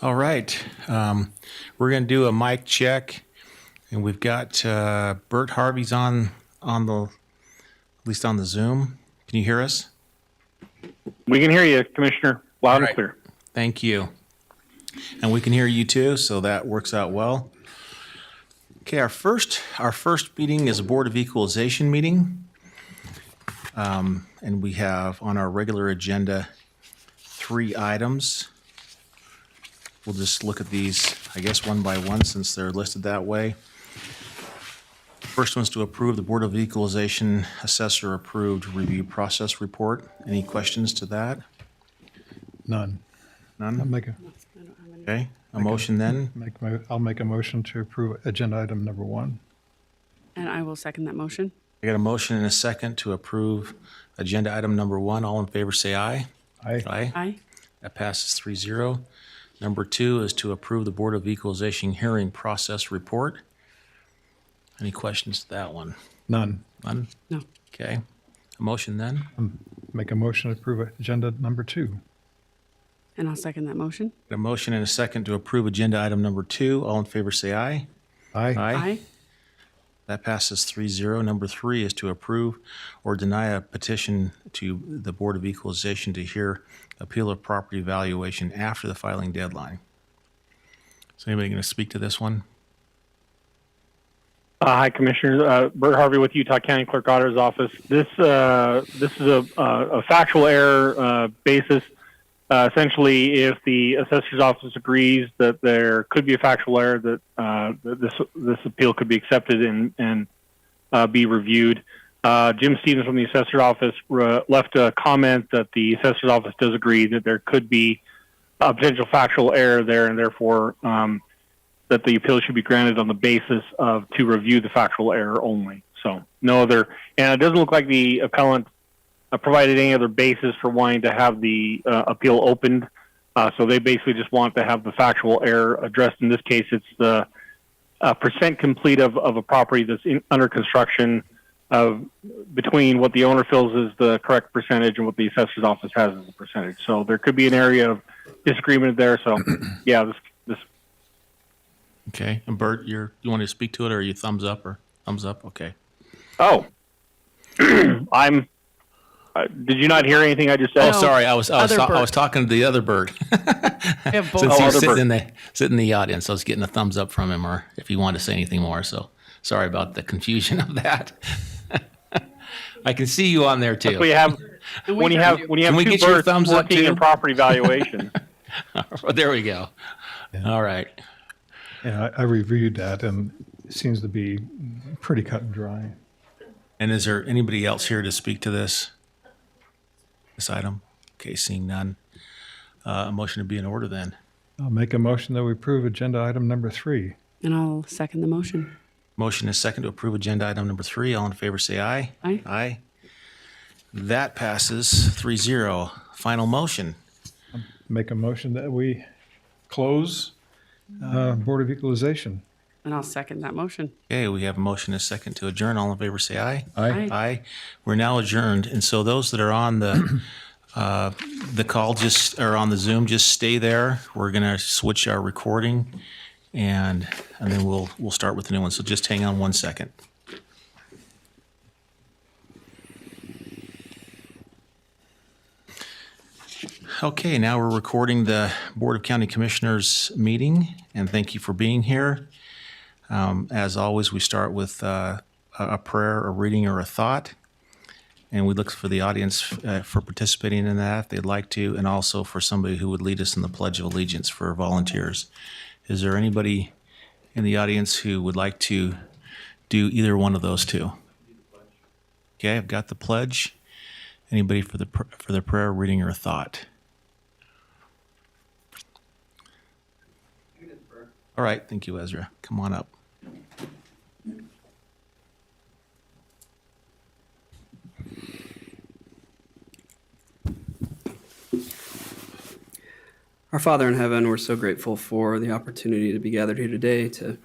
All right. We're going to do a mic check, and we've got Bert Harvey's on the, at least on the Zoom. Can you hear us? We can hear you, Commissioner, loud All and clear. Thank you. And we can hear you too, so that works out well. Okay, our first meeting is a Board of Equalization meeting. And we have on our regular agenda 3 items. We'll just look at these, I guess, one by one since they're listed that way. First one's to approve the Board of Equalization Assessor Approved Review Process Report. Any questions to that? None. None? I'll make Okay, a motion then? I'll make a motion to approve agenda item number 1. And I will second that motion. I got a motion and a second to approve agenda item number 1. All in favor say aye. Aye. Aye. That passes 3-0. Number 2 is to approve the Board of Equalization Hearing Process Report. Any questions to that one? None. None? No. Okay. A motion then? Make a motion to approve agenda number 2. And I'll second that motion. A motion and a second to approve agenda item number 2. All in favor say aye. Aye. Aye. That passes 3-0. Number 3 is to approve or deny a petition to the Board of Equalization to hear appeal of property valuation after the filing deadline. Is anybody going to speak to this one? Hi, Commissioner. Bert Harvey with Utah County Clerk Auditor's Office. This is a factual error basis. Essentially, if the assessor's office agrees that there could be a factual error, that this appeal could be accepted and be reviewed. Jim Stevens from the assessor's office left a comment that the assessor's office does agree that there could be a potential factual error there, and therefore that the appeal should be granted on the basis of to review the factual error only. So no other, and it doesn't look like the appellant provided any other basis for wanting to have the appeal opened. So they basically just want to have the factual error addressed. In this case, it's the percent complete of a property that's under construction between what the owner feels is the correct percentage and what the assessor's office has as a percentage. So there could be an area of disagreement there. So yeah, this. Okay. And Bert, you want to speak to it, or are you thumbs up or thumbs up? Okay. Oh, did you not hear anything I just said? Oh, sorry. I was Bert. talking to the other Bert. We have both. Since he's other sitting in the audience, I was getting a thumbs up from him, or if he wanted to say anything more. So sorry about the confusion of that. I can see you on there too. That's what you have when you have Can we two get your birds thumbs up working too? in property valuation. There we go. Yeah. All right. Yeah, I reviewed that, and it seems to be pretty cut and dry. And is there anybody else here to speak to this item? Okay, seeing none. A motion to be in order then. I'll make a motion that we approve agenda item number 3. And I'll second the motion. Motion is second to approve agenda item number 3. All in favor say aye. Aye. Aye. That passes 3-0. Final motion. Make a motion that we close Board of Equalization. And I'll second that motion. Okay, we have a motion and a second to adjourn. All in favor say aye. Aye. Aye. We're now adjourned. And so those that are on the call or on the Zoom, just stay there. We're going to switch our recording and then we'll start with the new one. So just hang on 1 second. Okay, now we're recording the Board of County Commissioners meeting, and thank you for being here. As always, we start with a prayer, a reading, or a thought, and we look for the audience for participating in that if they'd like to, and also for somebody who would lead us in the Pledge of Allegiance for volunteers. Is there anybody in the audience who would like to do either one of those two? Okay, I've got the pledge. Anybody for the prayer, reading, or a thought? All right, thank you, Ezra. Come on up. Our Father in heaven, we're so grateful for the opportunity to be gathered here today to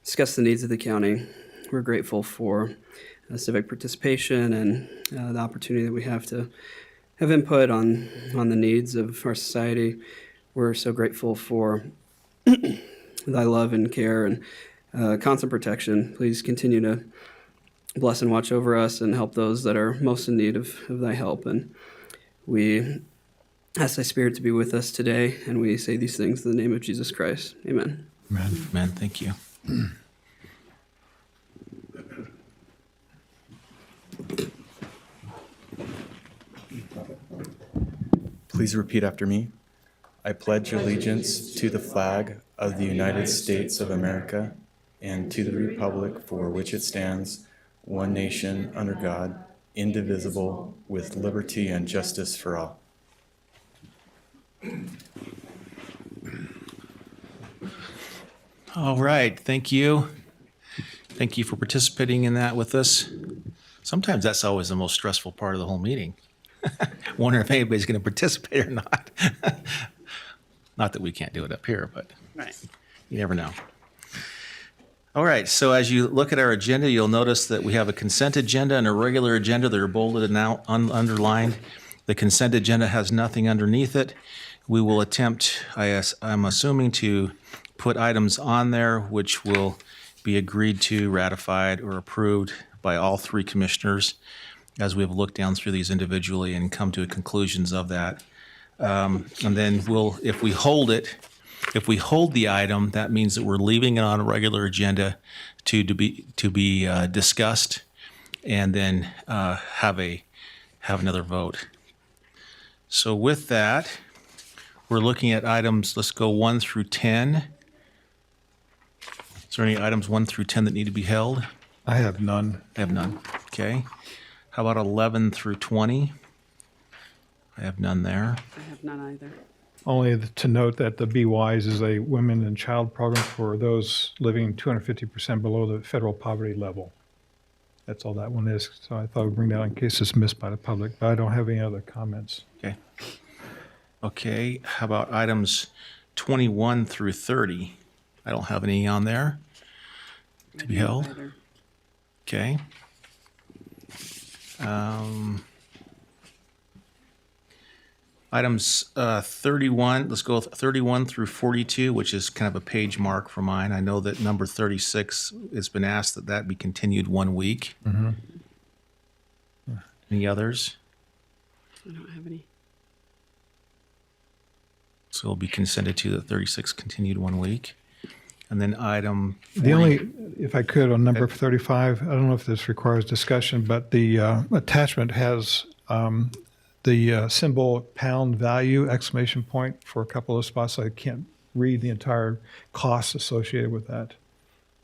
discuss the needs of the county. We're grateful for civic participation and the opportunity that we have to have input on the needs of our society. We're so grateful for thy love and care and constant protection. Please continue to bless and watch over us and help those that are most in need of thy help. And we ask thy Spirit to be with us today, and we say these things in the name of Jesus Christ. Amen. Amen. Amen. Thank you. Please repeat after me. I pledge allegiance to the flag of the United States of America and to the republic for which it stands, one nation under God, indivisible, with liberty and justice for all. All right. Thank you. Thank you for participating in that with us. Sometimes that's always the most stressful part of the whole meeting. Wonder if anybody's going to participate or not. Not that we can't do it up here, but you never know. All right. So as you look at our agenda, you'll notice that we have a consent agenda and a regular agenda that are bolded and now underlined. The consent agenda has nothing underneath it. We will attempt, I'm assuming, to put items on there which will be agreed to, ratified, or approved by all three commissioners as we have looked down through these individually and come to conclusions of that. And then if we hold the item, that means that we're leaving it on a regular agenda to be discussed, and then have another vote. So with that, we're looking at items. Let's go 1 through 10. Is there any items 1 through 10 that need to be held? I have none. I have none. Okay. How about 11 through 20? I have none there. I have none either. Only to note that the Be Wise is a women and child program for those living 250% below the federal poverty level. That's all that one is. So I thought I'd bring that in case it's missed by the public, but I don't have any other comments. Okay. Okay. How about items 21 through 30? I don't have any on there to be held. Either. Okay. Items 31, let's go with 31 through 42, which is kind of a page mark for mine. I know that number 36 has been asked that be continued 1 week. Any others? I don't have any. So it'll be consented to that 36 continued 1 week. And then item 40. The only, if I could, on number 35, I don't know if this requires discussion, but the attachment has the symbol pound value exclamation point for a couple of spots. I can't read the entire cost associated with that.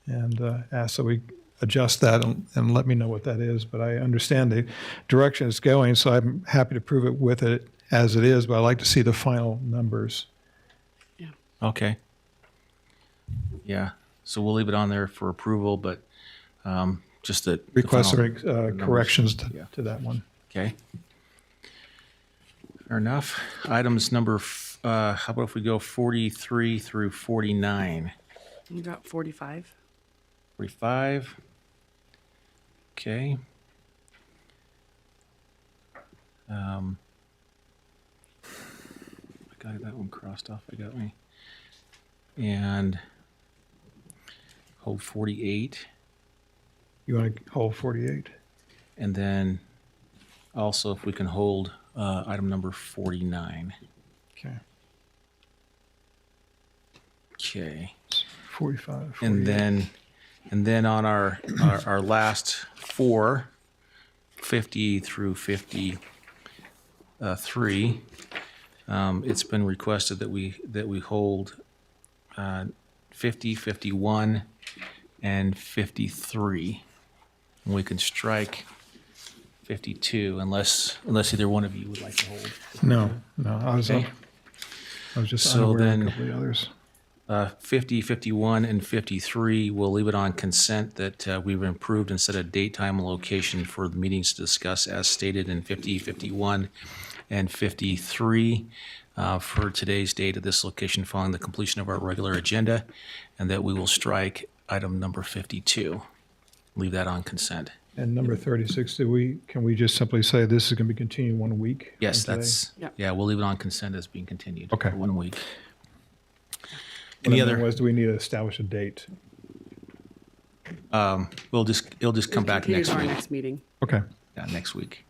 And ask that we adjust that and let me know what that is. But I understand the direction it's going, so I'm happy to prove it with it as it is, but I'd like to see the final numbers. Okay. Yeah. So we'll leave it on there for approval, but just that. Request the or numbers. corrections Yeah. to that one. Okay. Fair enough. Items number, how about if we go 43 through 49? We got 45. 45. Okay. I got that one crossed off. I got me. And hold 48. You want to hold 48? And then also if we can hold item number 49. Okay. Okay. 45. 48. And then on our last four, 50 through 53, it's been requested that we hold 50, 51, and 53. And we can strike 52 unless either one of you would like to hold. No, I was Okay. just So unaware of then- a couple of the others. 50, 51, and 53, we'll leave it on consent that we've improved and set a date, time, and location for the meetings to discuss as stated in 50, 51, and 53 for today's date at this location following the completion of our regular agenda, and that we will strike item number 52. Leave that on consent. And number 36, can we just simply say this is going to be continued 1 week? Yes, from today? that's, Yep. yeah, we'll leave it on consent as being continued. Okay. For 1 week. Any What I meant other? was, do we need to establish a date? It'll just come back Continue next to our week. next meeting Okay. Yeah, next week.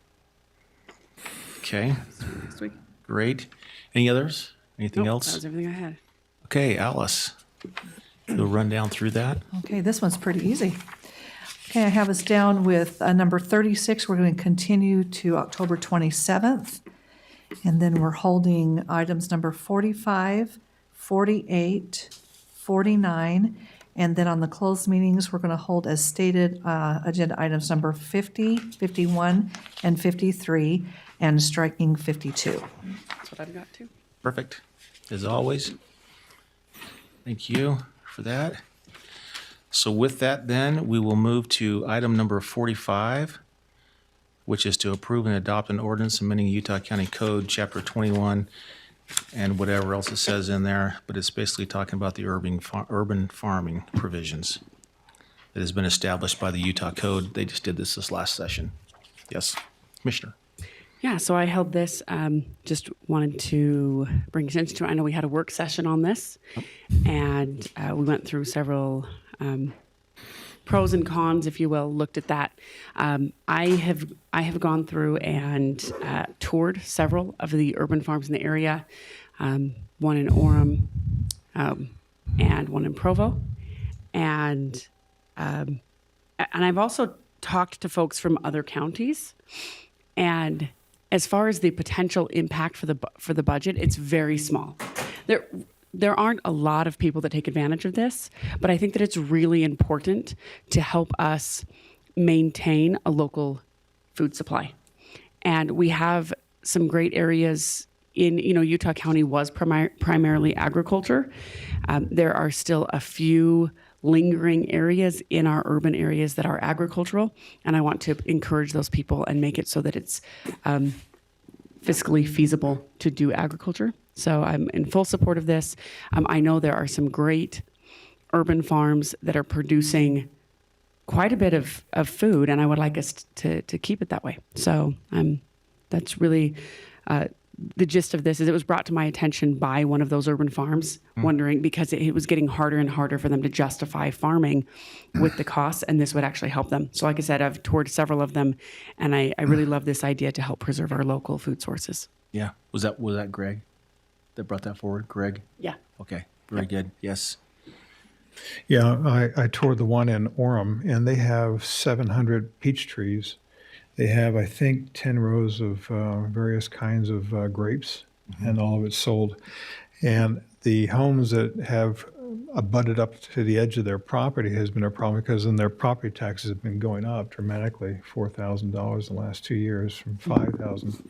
Okay, next week. great. Any others? Anything Nope, else? that was everything I had. Okay, Alice, we'll run down through that. Okay, this one's pretty easy. Okay, I have us down with number 36. We're going to continue to October 27th. And then we're holding items number 45, 48, 49. And then on the closed meetings, we're going to hold as stated agenda items number 50, 51, and 53, and striking 52. That's what I've got too. Perfect, as always. Thank you for that. So with that, then, we will move to item number 45, which is to approve and adopt an ordinance amending Utah County Code, Chapter 21, and whatever else it says in there, but it's basically talking about the urban farming provisions that has been established by the Utah Code. They just did this last session. Yes, Commissioner. Yeah, so I held this, just wanted to bring attention to it. I know we had a work session on this, and we went through several pros and cons, if you will, looked at that. I have gone through and toured several of the urban farms in the area, one in Orem and one in Provo, and I've also talked to folks from other counties, and as far as the potential impact for the budget, it's very small. There aren't a lot of people that take advantage of this, but I think that it's really important to help us maintain a local food supply. And we have some great areas in, Utah County was primarily agriculture. There are still a few lingering areas in our urban areas that are agricultural, and I want to encourage those people and make it so that it's fiscally feasible to do agriculture. So I'm in full support of this. I know there are some great urban farms that are producing quite a bit of food, and I would like us to keep it that way. So that's really the gist of this. Is it was brought to my attention by one of those urban farms, wondering because it was getting harder and harder for them to justify farming with the costs, and this would actually help them. So like I said, I've toured several of them, and I really love this idea to help preserve our local food sources. Yeah, was that Greg that brought that forward? Greg? Yeah. Okay, very good. Yes. Yeah, I toured the one in Orem, and they have 700 peach trees. They have, I think, 10 rows of various kinds of grapes, and all of it's sold. And the homes that have abutted up to the edge of their property has been a problem because then their property taxes have been going up dramatically, $4,000 in the last 2 years from $5,000.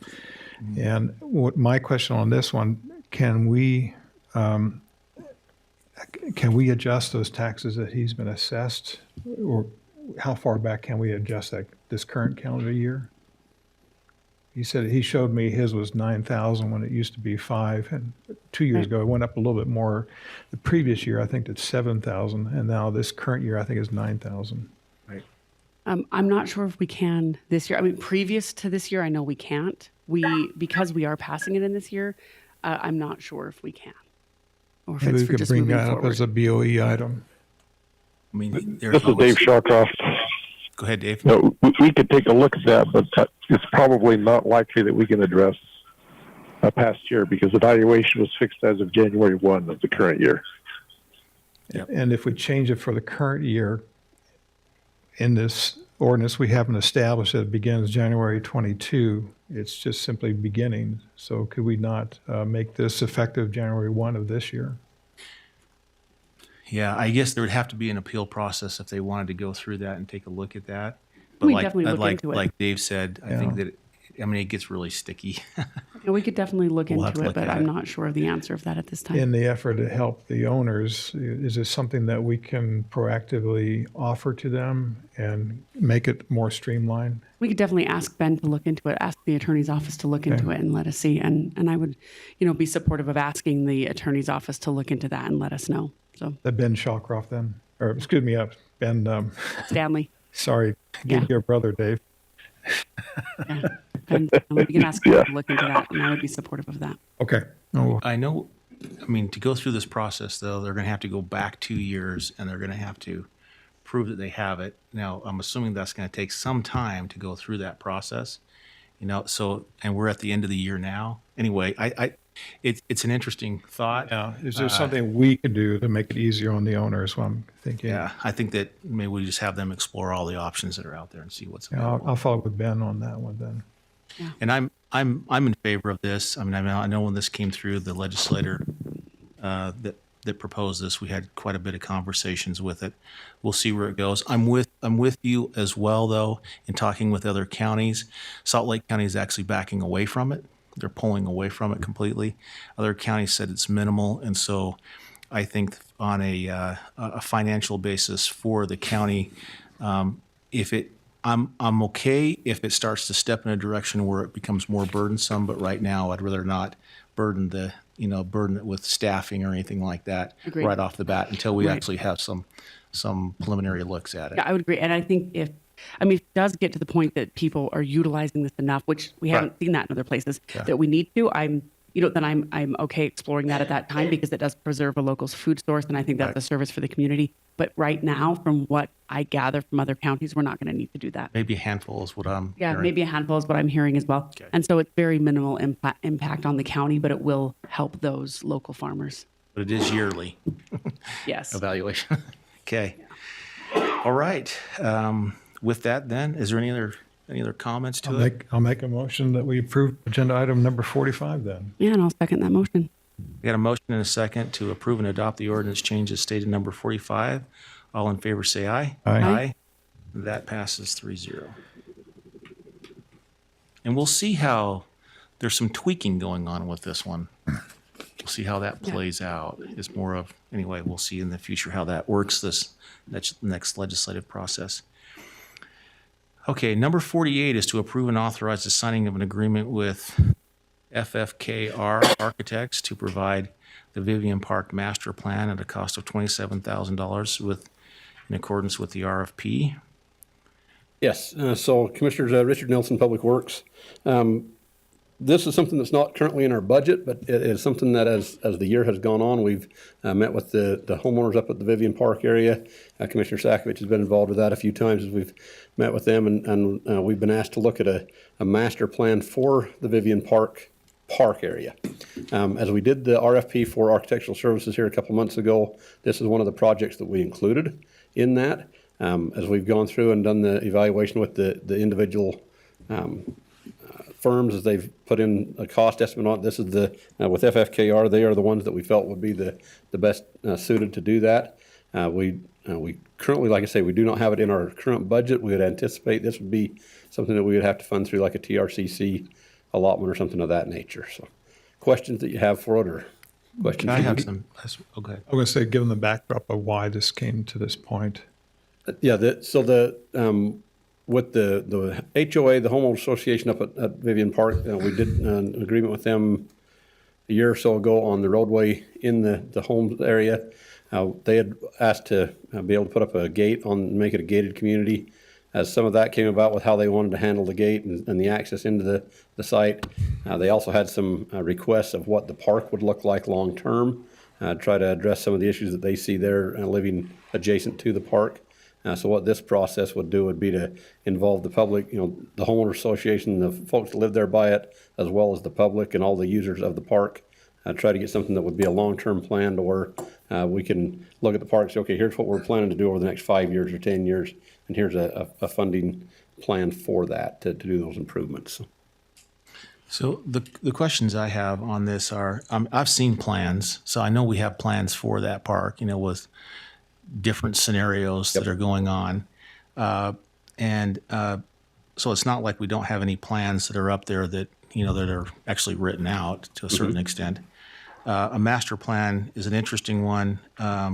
And what my question on this one, can we adjust those taxes that he's been assessed, or how far back can we adjust that this current calendar year? He showed me his was 9,000 when it used to be 5, and 2 years ago it went up a little bit more. The previous year I think it's 7,000, and now this current year I think is 9,000. Right. I'm not sure if we can this year. I mean, previous to this year, I know we can't. Because we are passing it in this year, I'm not sure if we can, or if Maybe it's we for could just bring moving that up forward. as a BOE item. I mean, there's This is always. Dave Shawcroft. Go ahead, Dave. No, we could take a look at that, but it's probably not likely that we can address a past year because the valuation was fixed as of January 1 of the current year. And if we change it for the current year, in this ordinance, we haven't established that it begins January 22. It's just simply beginning. So could we not make this effective January 1 of this year? Yeah, I guess there would have to be an appeal process if they wanted to go through that and take a look at that. But We'd like, definitely look like, into it. like Dave said, I Yeah. think that, it gets really sticky. Yeah, we could definitely look We'll have into to it, look but at I'm it. not sure of the answer of that at this time. In the effort to help the owners, is this something that we can proactively offer to them and make it more streamlined? We could definitely ask Ben to look into it, ask the attorney's office to look into it and let us see. And I would, be supportive of asking the attorney's office to look into that and let us know. So, That Ben Shawcroft then, or excuse me, Ben, Stanley, sorry, Yeah. your brother, Dave. yeah. Ben, we can ask him to look into that, and I would be supportive of that. Okay. Oh, I know I mean, to go through this process, though, they're going to have to go back 2 years, and they're going to have to prove that they have it. Now, I'm assuming that's going to take some time to go through that process, so, and we're at the end of the year now. Anyway, it's an interesting thought. Yeah, is there something we could do to make it easier on the owner is what I'm thinking. Yeah, I think that maybe we just have them explore all the options that are out there and see what's Yeah, available. I'll follow with Ben on that one then. And I'm in favor of this. I mean, I know when this came through, the legislator that proposed this, we had quite a bit of conversations with it. We'll see where it goes. I'm with you as well, though, in talking with other counties. Salt Lake County is actually backing away from it. They're pulling away from it completely. Other counties said it's minimal, and so I think on a financial basis for the county, I'm okay if it starts to step in a direction where it becomes more burdensome. But right now, I'd rather not burden it with staffing or anything like that. Agreed. Right off the bat until we Right. actually have some preliminary looks at it. Yeah, I would agree. And I think if it does get to the point that people are utilizing this enough, which we haven't seen that in other places, that we need to, then I'm okay exploring that at that time because it does preserve a local food source. And I think that's a service for the community. But right now, from what I gather from other counties, we're not going to need to do that. Maybe a handful is what I'm Yeah, hearing. maybe a handful is what I'm hearing as well. Okay. And so it's very minimal impact on the county, but it will help those local farmers. But it is yearly Yes. evaluation. Okay. All right. With that, then, is there any other comments to it? I'll make a motion that we approve agenda item number 45 then. Yeah, and I'll second that motion. We got a motion and a second to approve and adopt the ordinance changes stated number 45. All in favor, say aye. Aye. That passes 3-0. And we'll see how there's some tweaking going on with this one. We'll see how that plays out. It's more of, anyway, we'll see in the future how that works this next legislative process. Okay, number 48 is to approve and authorize the signing of an agreement with FFKR Architects to provide the Vivian Park Master Plan at a cost of $27,000 in accordance with the RFP. Yes, so Commissioners, Richard Nelson, Public Works. This is something that's not currently in our budget, but it is something that as the year has gone on, we've met with the homeowners up at the Vivian Park area. Commissioner Sakovic has been involved with that a few times as we've met with them, and we've been asked to look at a master plan for the Vivian Park area. As we did the RFP for architectural services here a couple months ago, this is one of the projects that we included in that. As we've gone through and done the evaluation with the individual firms as they've put in a cost estimate on it. This is with FFKR, they are the ones that we felt would be the best suited to do that. We currently, like I say, we do not have it in our current budget. We would anticipate this would be something that we would have to fund through like a TRCC allotment or something of that nature. So questions that you have for it or questions? Can I have some? Okay. I'm going to say, given the backdrop of why this came to this point. Yeah, with the HOA, the Homeowners Association up at Vivian Park, we did an agreement with them a year or so ago on the roadway in the homes area. They had asked to be able to put up a gate make it a gated community. As some of that came about with how they wanted to handle the gate and the access into the site, they also had some requests of what the park would look like long term, try to address some of the issues that they see there living adjacent to the park. So what this process would do would be to involve the public, the homeowner association, the folks that live there by it, as well as the public and all the users of the park. Try to get something that would be a long-term plan to where we can look at the park and say, okay, here's what we're planning to do over the next 5 years or 10 years, and here's a funding plan for that to do those improvements. So the questions I have on this are, I've seen plans, so I know we have plans for that park, with different scenarios that are going on. So it's not like we don't have any plans that are up there that, that are actually written out to a certain extent. A master plan is an interesting one, to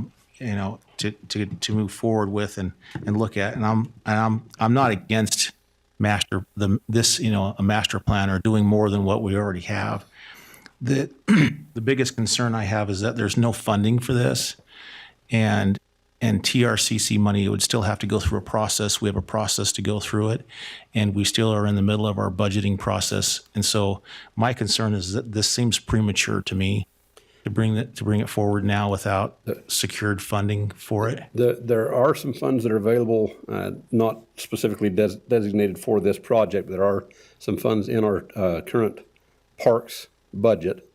move forward with and look at. And I'm not against a master plan or doing more than what we already have. The biggest concern I have is that there's no funding for this, and TRCC money, it would still have to go through a process. We have a process to go through it, and we still are in the middle of our budgeting process. And so my concern is that this seems premature to me. to bring it forward now without secured funding for it? There are some funds that are available, not specifically designated for this project. There are some funds in our current parks budget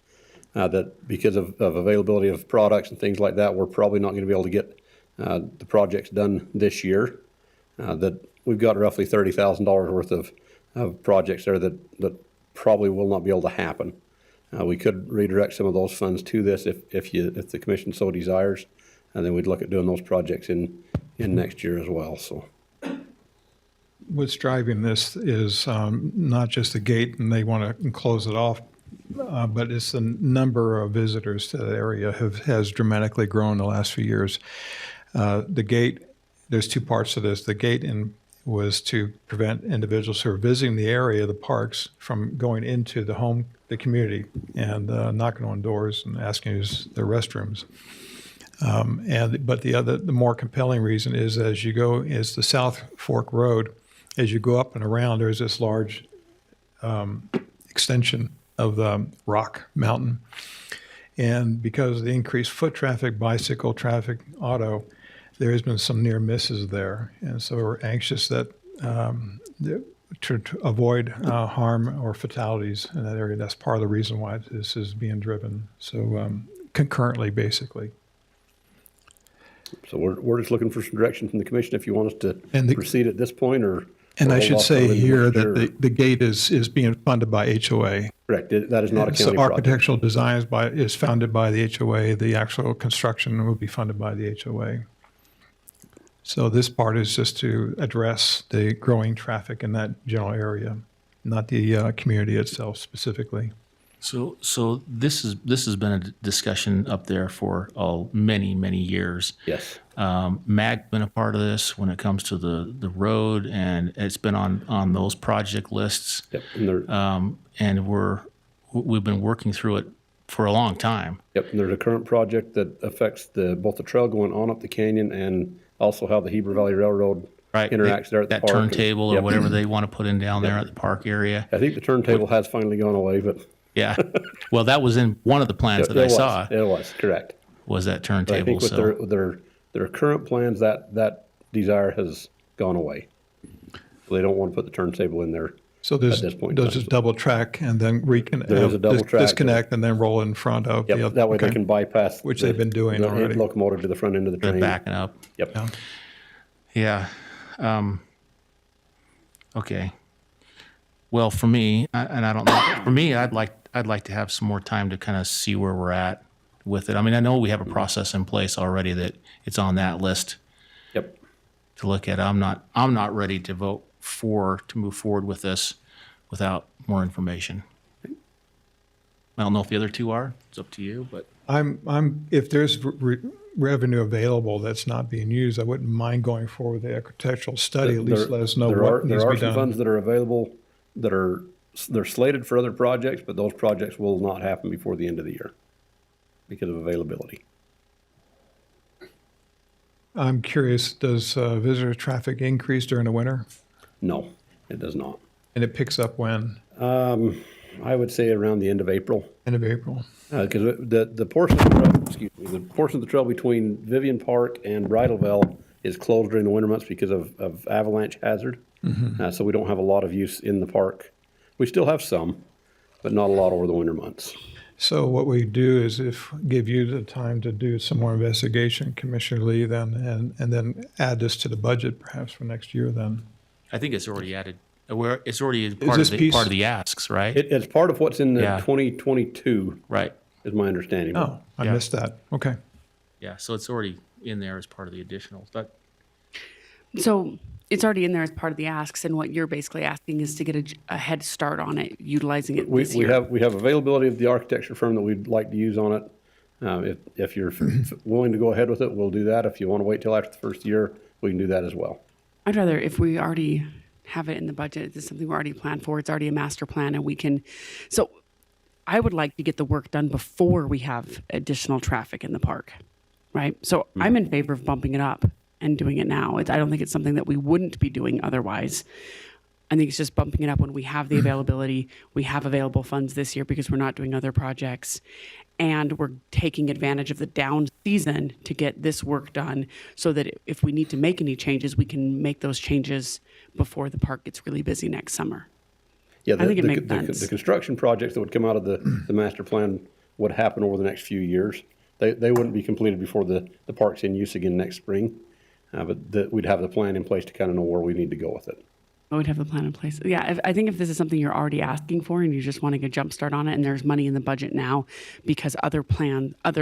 that, because of availability of products and things like that, we're probably not going to be able to get the projects done this year. That we've got roughly $30,000 worth of projects there that probably will not be able to happen. We could redirect some of those funds to this if the commission so desires, and then we'd look at doing those projects in next year as well. So, What's driving this is not just the gate, and they want to close it off, but it's the number of visitors to the area has dramatically grown in the last few years. The gate, there's two parts to this. The gate was to prevent individuals who are visiting the area, the parks, from going into the community and knocking on doors and asking to use their restrooms. But the more compelling reason is is the South Fork Road. As you go up and around, there's this large extension of the rock mountain. And because of the increased foot traffic, bicycle traffic, auto, there has been some near misses there. And so we're anxious that to avoid harm or fatalities in that area. That's part of the reason why this is being driven. So concurrently, basically. So we're just looking for some direction from the commission if you want us to proceed at this point, or. And I hold should off say till here next year. that the gate is being funded by HOA. Correct. That is not a So county project. architectural design is funded by the HOA. The actual construction will be funded by the HOA. So this part is just to address the growing traffic in that general area, not the community itself specifically. So this has been a discussion up there for many years. Yes. MAG's been a part of this when it comes to the road, and it's been on those project lists. Yep. And we've been working through it for a long time. Yep. And there's a current project that affects both the trail going on up the canyon and also how the Heber Valley Railroad interacts there at the that park. turntable or Yep. whatever they want to put in down there at the park area. I think the turntable has finally gone away, but Yeah. Well, that was in one of the plans that I saw. It was correct. Was that But I turntable? think with their current plans, that desire has gone away. So they don't want to put the turntable in there. So At this point in there's time, just so. double track and then There is a double track. disconnect and then roll in front of the Yep. other. That way they okay. can bypass Which they've been doing the already. locomotive to the front end of the They're train. backing up. Yep. Yeah. Yeah. Okay. Well, for me, and I don't know, for me, I'd like to have some more time to kind of see where we're at with it. I mean, I know we have a process in place already that it's on that list Yep. to look at. I'm not ready to vote to move forward with this without more information. I don't know if the other two are. It's up to you, but If there's revenue available that's not being used, I wouldn't mind going forward with the architectural study. At least let us know what needs to There be are some done. funds that are available they're slated for other projects, but those projects will not happen before the end of the year because of availability. I'm curious, does visitor traffic increase during the winter? No, it does not. And it picks up when? I would say around the end of April. End of April. Because the portion of the trail, the portion of the trail between Vivian Park and Bridalveil is closed during the winter months because of avalanche hazard. So we don't have a lot of use in the park. We still have some, but not a lot over the winter months. So what we do is give you the time to do some more investigation, Commissioner Lee, then, and then add this to the budget perhaps for next year then. I think it's already added. It's already this piece- part of the asks, right? It's part of what's in the Yeah. 2022, Right. is my understanding. Oh, I Yeah. missed that. Okay. Yeah. So it's already in there as part of the additionals. But So it's already in there as part of the asks, and what you're basically asking is to get a head start on it, utilizing it this We year. have availability of the architecture firm that we'd like to use on it. If you're willing to go ahead with it, we'll do that. If you want to wait till after the first year, we can do that as well. I'd rather, if we already have it in the budget, it's something we're already planned for, it's already a master plan, and we can, so I would like to get the work done before we have additional traffic in the park, right? So I'm in favor of bumping it up and doing it now. I don't think it's something that we wouldn't be doing otherwise. I think it's just bumping it up when we have the availability. We have available funds this year because we're not doing other projects. And we're taking advantage of the down season to get this work done so that if we need to make any changes, we can make those changes before the park gets really busy next summer. Yeah, I think it makes sense. The construction projects that would come out of the master plan would happen over the next few years. They wouldn't be completed before the park's in use again next spring. But we'd have the plan in place to kind of know where we need to go with it. I would have the plan in place. Yeah, I think if this is something you're already asking for and you're just wanting a jump start on it, and there's money in the budget now because other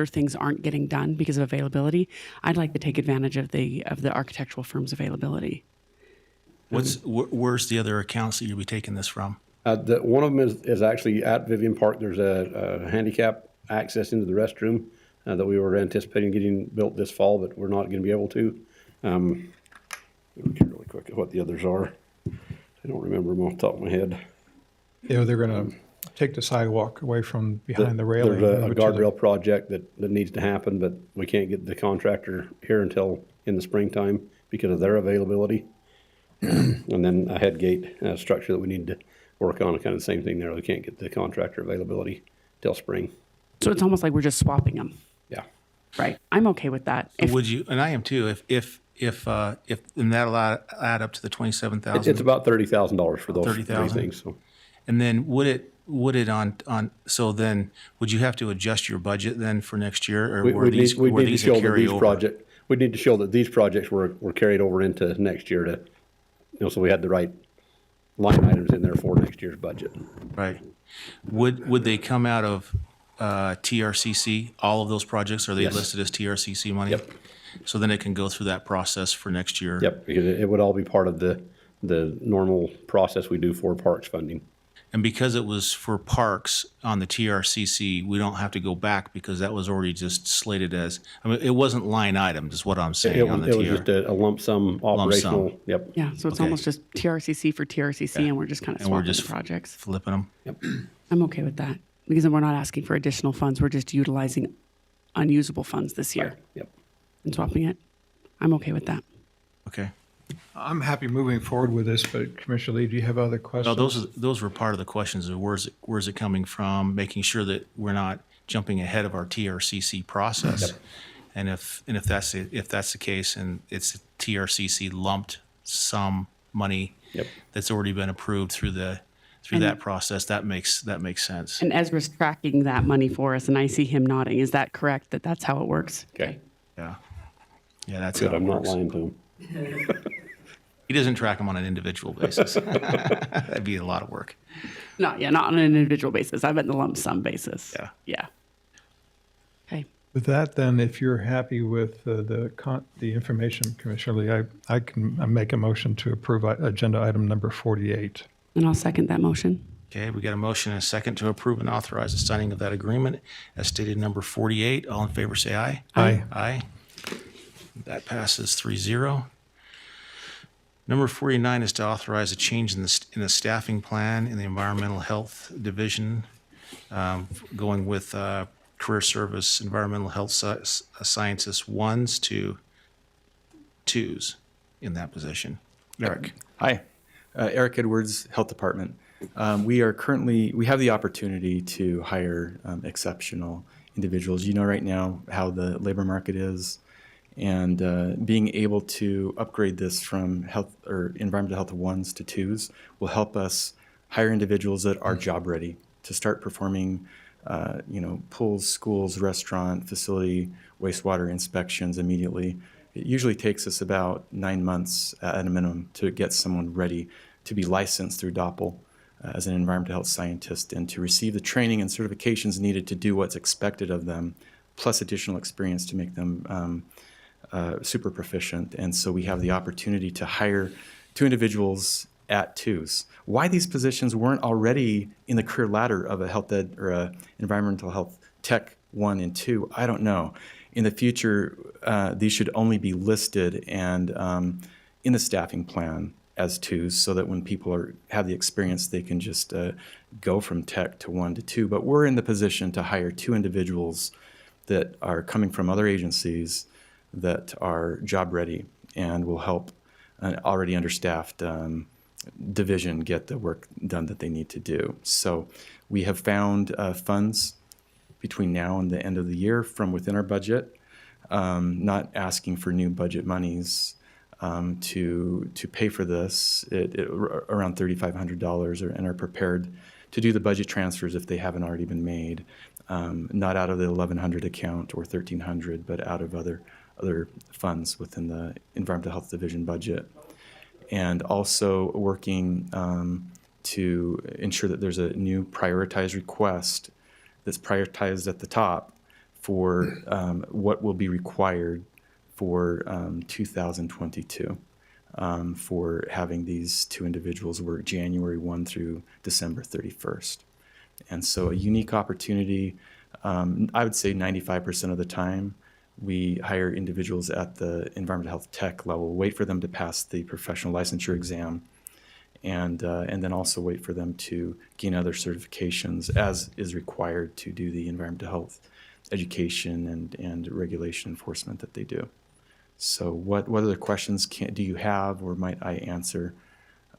things aren't getting done because of availability, I'd like to take advantage of the architectural firm's availability. Where's the other accounts that you'll be taking this from? One of them is actually at Vivian Park. There's a handicap access into the restroom that we were anticipating getting built this fall, but we're not going to be able to. Let me look really quick at what the others are. I don't remember them off the top of my head. Yeah, they're going to take the sidewalk away from behind the railing. There's a guardrail project that needs to happen, but we can't get the contractor here until in the springtime because of their availability. And then a head gate structure that we need to work on, kind of the same thing there. We can't get the contractor availability till spring. So it's almost like we're just swapping them. Yeah. Right. I'm okay with that. Would you? And I am too. If and that'll add up to the $27,000. It's about $30,000 for those 30,000. three things. So. And then would it on? So then would you have to adjust your budget then for next year, or were these a carryover? We need to show that these projects were carried over into next year to, so we had the right line items in there for next year's budget. Right. Would they come out of TRCC? All of those projects, are they listed as TRCC money? Yep. So then it can go through that process for next year. Yep, because it would all be part of the normal process we do for parks funding. And because it was for parks on the TRCC, we don't have to go back because that was already just slated as, I mean, it wasn't line items is what I'm saying It on the was TR. just a lump sum operational. sum. Yep. Yeah. So it's Okay. almost just TRCC for TRCC, and we're just kind of And we're swapping just the projects. flipping them. Yep. I'm okay with that because then we're not asking for additional funds. We're just utilizing unusable funds this year Yep. and swapping it. I'm okay with that. Okay. I'm happy moving forward with this, but Commissioner Lee, do you have other questions? Well, those were part of the questions of where's it coming from, making sure that we're not jumping ahead of our TRCC process. Yep. And if that's the case, and it's a TRCC lumped sum money Yep. that's already been approved through that process, that makes sense. And Ezra's tracking that money for us, and I see him nodding. Is that correct? That's how it works? Okay. Yeah. Yeah, that's Good. how it I'm not works. lying to him. He doesn't track them on an individual basis. That'd be a lot of work. Not on an individual basis. I meant the lump sum basis. Yeah. Yeah. Okay. With that, then, if you're happy with the information, Commissioner Lee, I can make a motion to approve agenda item number 48. And I'll second that motion. Okay, we got a motion and a second to approve and authorize the signing of that agreement as stated number 48. All in favor, say aye. Aye. Aye. That passes 3-0. Number 49 is to authorize a change in the staffing plan in the Environmental Health Division, going with career service environmental health scientist 1s to 2s in that position. Eric. Hi, Eric Edwards, Health Department. We have the opportunity to hire exceptional individuals. You know right now how the labor market is, and being able to upgrade this from health or environmental health 1s to 2s will help us hire individuals that are job ready to start performing, pools, schools, restaurant, facility, wastewater inspections immediately. It usually takes us about 9 months at a minimum to get someone ready to be licensed through DOPL as an environmental health scientist and to receive the training and certifications needed to do what's expected of them, plus additional experience to make them super proficient. And so we have the opportunity to hire 2 individuals at 2s. Why these positions weren't already in the career ladder of a health ed or a environmental health tech 1 and 2, I don't know. In the future, these should only be listed and in the staffing plan as 2s, so that when people have the experience, they can just go from tech to 1 to 2. But we're in the position to hire 2 individuals that are coming from other agencies that are job ready and will help an already understaffed division get the work done that they need to do. So we have found funds between now and the end of the year from within our budget, not asking for new budget monies to pay for this, around $3,500, and are prepared to do the budget transfers if they haven't already been made, not out of the 1,100 account or 1,300, but out of other funds within the Environmental Health Division budget. And also working to ensure that there's a new prioritized request that's prioritized at the top for what will be required for 2022 for having these two individuals work January 1 through December 31st. And so a unique opportunity. I would say 95% of the time we hire individuals at the environmental health tech level, wait for them to pass the professional licensure exam, and then also wait for them to gain other certifications as is required to do the environmental health education and regulation enforcement that they do. So what other questions do you have, or might I answer?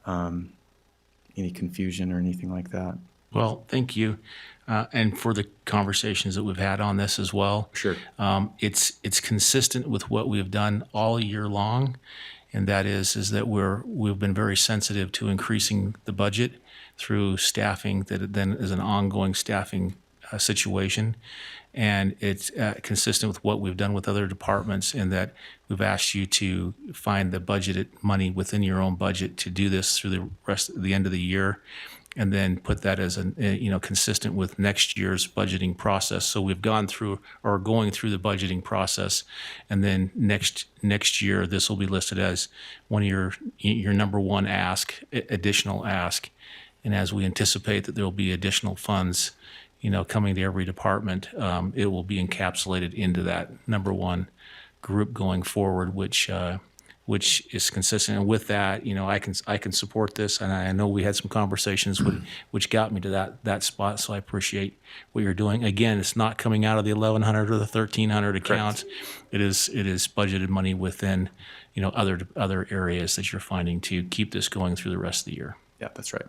Any confusion or anything like that? Well, thank you, and for the conversations that we've had on this as well. Sure. It's consistent with what we have done all year long, and that is that we've been very sensitive to increasing the budget through staffing. That then is an ongoing staffing situation, and it's consistent with what we've done with other departments, in that we've asked you to find the budgeted money within your own budget to do this through the rest of the end of the year, and then put that as consistent with next year's budgeting process. So we've gone through, or going through, the budgeting process, and then next year this will be listed as one of your number one additional ask, and as we anticipate that there will be additional funds, coming to every department, it will be encapsulated into that number one group going forward, which is consistent. And with that, I can support this, and I know we had some conversations which got me to that spot. So I appreciate what you're doing. Again, it's not coming out of the 1,100 or the 1,300 accounts. It is budgeted money within other areas that you're finding to keep this going through the rest of the year. Yeah, that's right.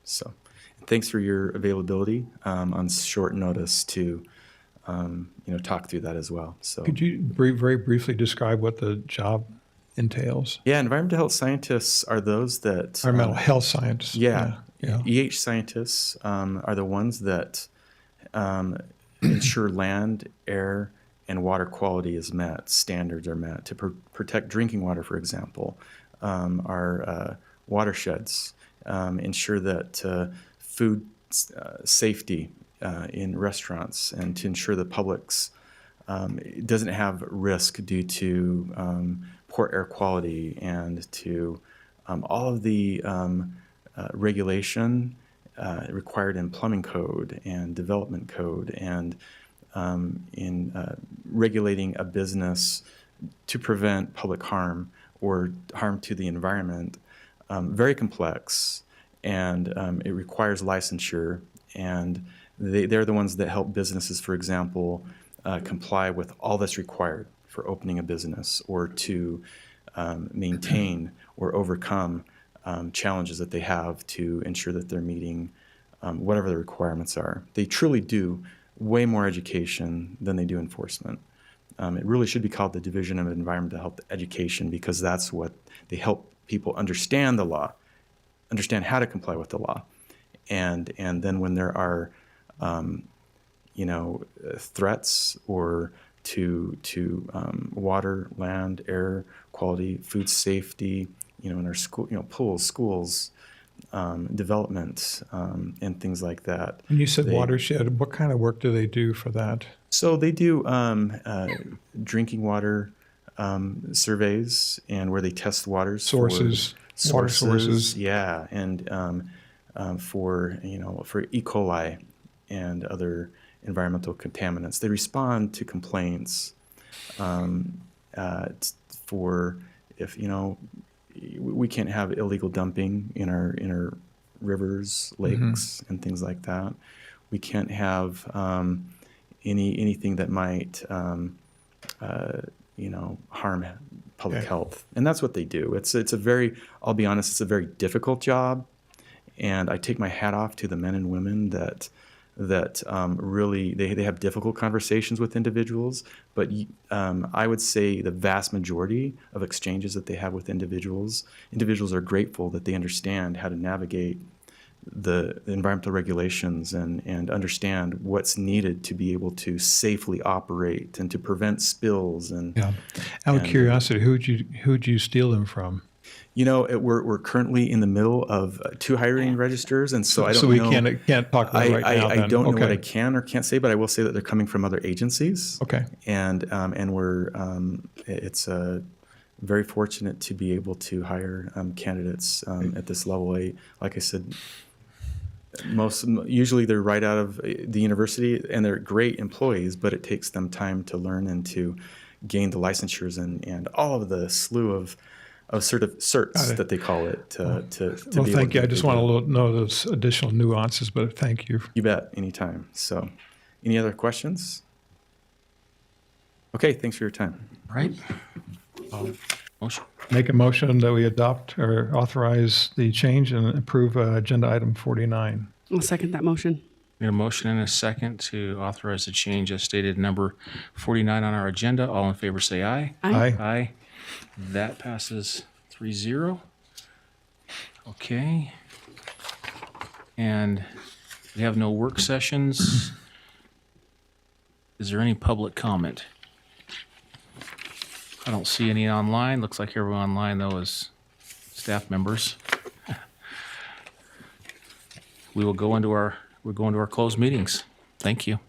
So thanks for your availability on short notice to talk through that as well. So Could you very briefly describe what the job entails? yeah, environmental health scientists are those that Environmental health scientists. Yeah. Yeah. EH scientists are the ones that ensure land, air, and water quality is met, standards are met, to protect drinking water, for example. Our watersheds ensure that food safety in restaurants, and to ensure the public's doesn't have risk due to poor air quality, and to all of the regulation required in plumbing code and development code, and in regulating a business to prevent public harm or harm to the environment. Very complex, and it requires licensure, and they're the ones that help businesses, for example, comply with all that's required for opening a business, or to maintain or overcome challenges that they have to ensure that they're meeting whatever the requirements are. They truly do way more education than they do enforcement. It really should be called the Division of Environmental Health Education, because that's what they help people understand the law, understand how to comply with the law, and then when there are threats or to water, land, air quality, food safety, in our school, pools, schools, development, and things like that. When you said watershed, what kind of work do they do for that? So they do drinking water surveys, and where they test waters Sources, water sources. Yeah, and for E. coli and other environmental contaminants. They respond to complaints for if we can't have illegal dumping in our rivers, lakes, and things like that. We can't have anything that might harm public Okay. health. And that's what they do. It's a very, I'll be honest, it's a very difficult job. And I take my hat off to the men and women that really, they have difficult conversations with individuals. But I would say the vast majority of exchanges that they have with individuals are grateful that they understand how to navigate the environmental regulations and understand what's needed to be able to safely operate and to prevent spills. And Yeah. Out of And- curiosity, who'd you steal them from? we're currently in the middle of 2 hiring registers, and so I don't So we know. can't talk about it right now. I then. don't know what Okay. I can or can't say, but I will say that they're coming from other agencies. Okay. And we're it's very fortunate to be able to hire candidates at this level. Like I said, usually they're right out of the university and they're great employees, but it takes them time to learn and to gain the licensures and all of the slew of certs that they call it to Well, be able thank to you. I do just the- want to know those additional nuances, but thank you. You bet, anytime. So, any other questions? Okay, thanks for your time. All right. Motion. Make a motion that we adopt or authorize the change and approve agenda item 49. I'll second that motion. We have a motion and a second to authorize the change as stated, number 49 on our agenda. All in favor say aye. Aye. Aye. That passes 3-0. Okay. And we have no work sessions. Is there any public comment? I don't see any online. Looks like everyone online, though, is staff members. We'll go into our closed meetings. Thank you.